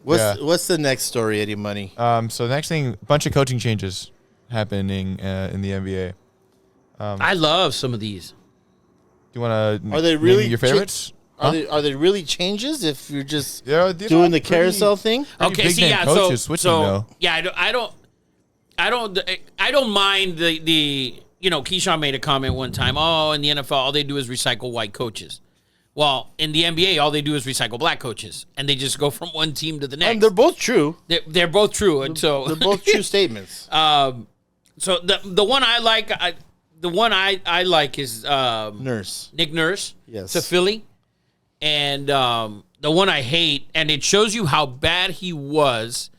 What's the next story, Eddie Money? So the next thing, a bunch of coaching changes happening in the NBA. I love some of these. Do you want to? Are they really your favorites? Are they really changes if you're just Yeah, doing the carousel thing? Okay, big see, name yeah, coaches switching, though. yeah, I don't mind the Keyshawn made a comment one time. Oh, in the NFL, all they do is recycle white coaches. Well, in the NBA, all they do is recycle black coaches, and they just go from one team to the next. And they're both true. They're both true, and so They're both true statements. So the one I like, I like is Nurse. Nick Nurse. Yes. To Philly. And the one I hate, and it shows you how bad he was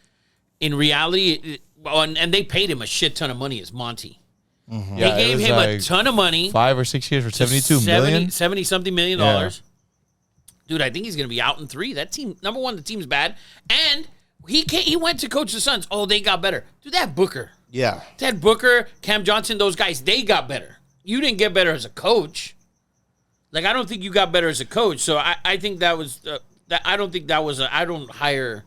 in reality, and they paid him a shit ton of money, is Monty. Mm-hmm. Yeah, They it gave was him a like ton of money. 5 or 6 years for $72 million. $70-something million. Yeah. Dude, I think he's going to be out in 3. That team, number one, the team's bad. And he went to coach the Suns. Oh, they got better. Dude, that Booker. Yeah. Ted Booker, Cam Johnson, those guys, they got better. You didn't get better as a coach. Like, I don't think you got better as a coach. So I think that was I don't think that was I don't hire.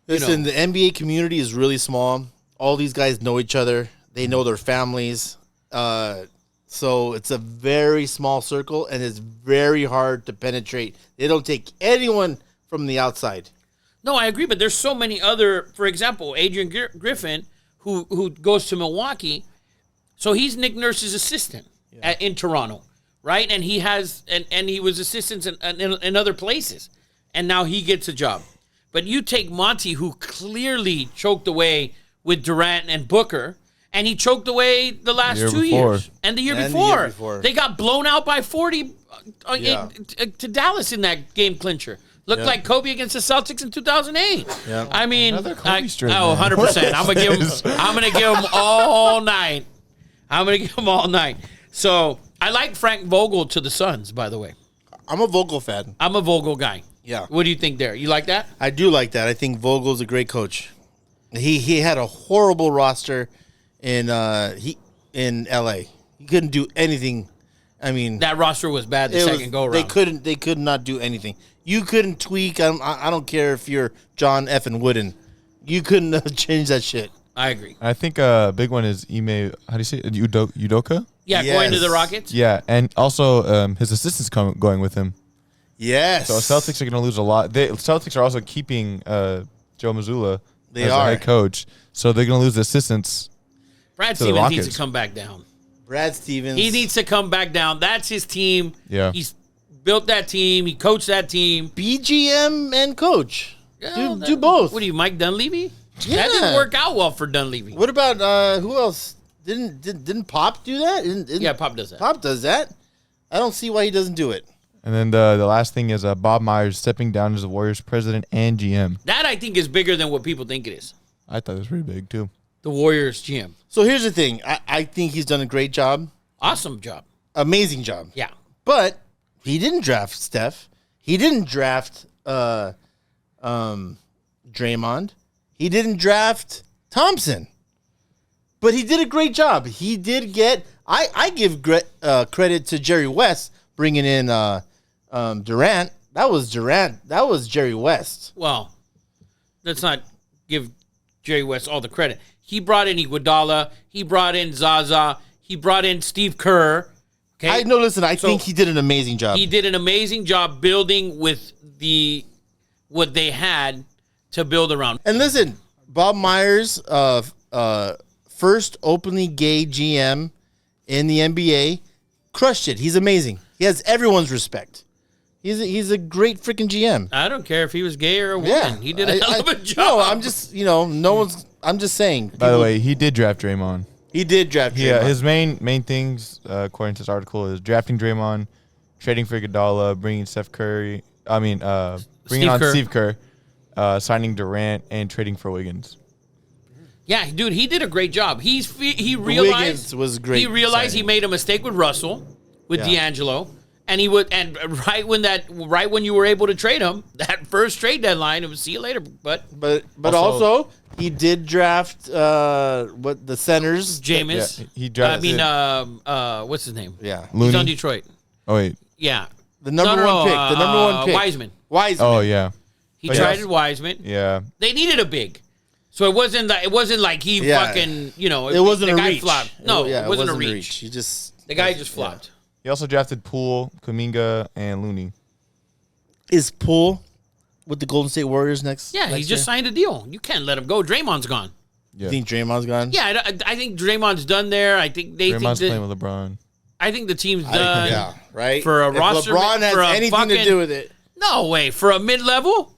Listen, the NBA community is really small. All these guys know each other. They know their families. So it's a very small circle, and it's very hard to penetrate. They don't take anyone from the outside. No, I agree, but there's so many other. For example, Adrian Griffin, who goes to Milwaukee, so he's Nick Nurse's assistant in Toronto, right? And he has and he was assistants in other places, and now he gets a job. But you take Monty, who clearly choked away with Durant and Booker, and he choked away the last 2 years and the year before. They got blown out by 40 to Dallas in that game clincher. Looked like Kobe against the Celtics in 2008. Yeah. I mean, Another Kobe strip, 100%. I'm gonna give him all night. I'm gonna give him all night. So I like Frank Vogel to the Suns, by the way. I'm a Vogel fan. I'm a Vogel guy. Yeah. What do you think there? You like that? I do like that. I think Vogel's a great coach. He had a horrible roster in LA. He couldn't do anything. I mean, That roster was bad the second go around. They could not do anything. You couldn't tweak. I don't care if you're John F. and Wooden. You couldn't change that shit. I agree. I think a big one is Ime. How do you say it? Udoka? Yeah, Yes. going to the Rockets. Yeah, and also his assistants going with him. Yes. So Celtics are going to lose a lot. Celtics are also keeping Joe Mazzulla They as are. the head coach, so they're going to lose the assistants. Brad To the Stevens needs Rockets. to come back down. Brad Stevens. He needs to come back down. That's his team. Yeah. He's built that team. He coached that team. BGM and coach. Yeah, Do both. What are you, Mike Dunleavy? Yeah. That didn't work out well for Dunleavy. What about who else? Didn't Pop do that? Yeah, Pop does that. Pop does that. I don't see why he doesn't do it. And then the last thing is Bob Myers stepping down as the Warriors president and GM. That, I think, is bigger than what people think it is. I thought it was pretty big too. The Warriors GM. So here's the thing. I think he's done a great job. Awesome job. Amazing job. Yeah. But he didn't draft Steph. He didn't draft Draymond. He didn't draft Thompson. But he did a great job. He did get. I give credit to Jerry West bringing in Durant. That was Durant. That was Jerry West. Well, let's not give Jerry West all the credit. He brought in Iguodala. He brought in Zaza. He brought in Steve Kerr. Okay. I think he did an amazing job. He did an amazing job building with what they had to build around. And listen, Bob Myers, first openly gay GM in the NBA, crushed it. He's amazing. He has everyone's respect. He's a great freaking GM. I don't care if he was gay or a woman. Yeah, He did a hell of a job. No, I'm just no one's. I'm just saying. By the way, he did draft Draymond. He did draft. Yeah, Draymond. his main things, according to this article, is drafting Draymond, trading for Iguodala, bringing Steph Curry. Bringing Steve Kerr, signing Durant, and trading for Wiggins. Yeah, dude, he did a great job. He realized Wiggins was great. He realized signing. he made a mistake with Russell, with D'Angelo, and right when you were able to trade him, that first trade deadline, it was see you later. But also he did draft the centers. Jameis. Yeah, he drafted. What's his name? Yeah, He's Looney. on Detroit. Oh wait. Yeah, the number one pick. The number one pick. Wiseman. Wiseman. Oh yeah. He traded Wiseman. Yeah. They needed a big. So it wasn't like he fucking, you know, it wasn't the a guy reach. flopped. No, it wasn't a reach. He just The guy just flopped. He also drafted Poole, Kuminga, and Looney. Is Poole with the Golden State Warriors next? Yeah, he next just year? signed a deal. You can't let him go. Draymond's gone. Yeah. You think Draymond's gone? Yeah, I think Draymond's done there. I think Draymond's playing with LeBron. I think the team's done. Yeah, right. For a if roster, LeBron has for a anything to do with it. No way. For a mid-level,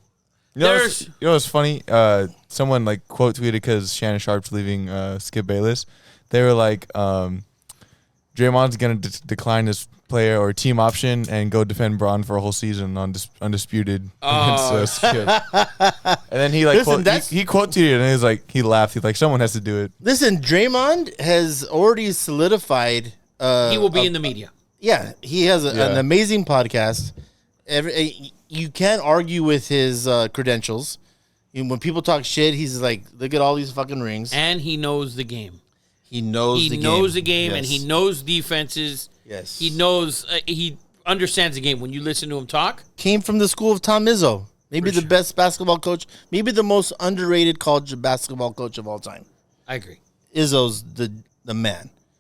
You know what's funny? Someone like quote tweeted because Shannon Sharp's leaving Skip Bayless. They were like, Draymond's gonna decline his player or team option and go defend Braun for a whole season on undisputed against Skip. And then he like he quote tweeted and he was like he laughed. He's like someone has to do it. Listen, Draymond has already solidified. he will be in the media. Yeah, he has an amazing podcast. You can't argue with his credentials. When people talk shit, he's like, look at all these fucking rings. And he knows the game. He knows the game, yes. and he knows defenses. Yes. He knows, he understands the game. When you listen to him talk. Came from the school of Tom Izzo. Maybe the best basketball coach. Maybe the most underrated college basketball coach of all time. I agree. Izzo's the man.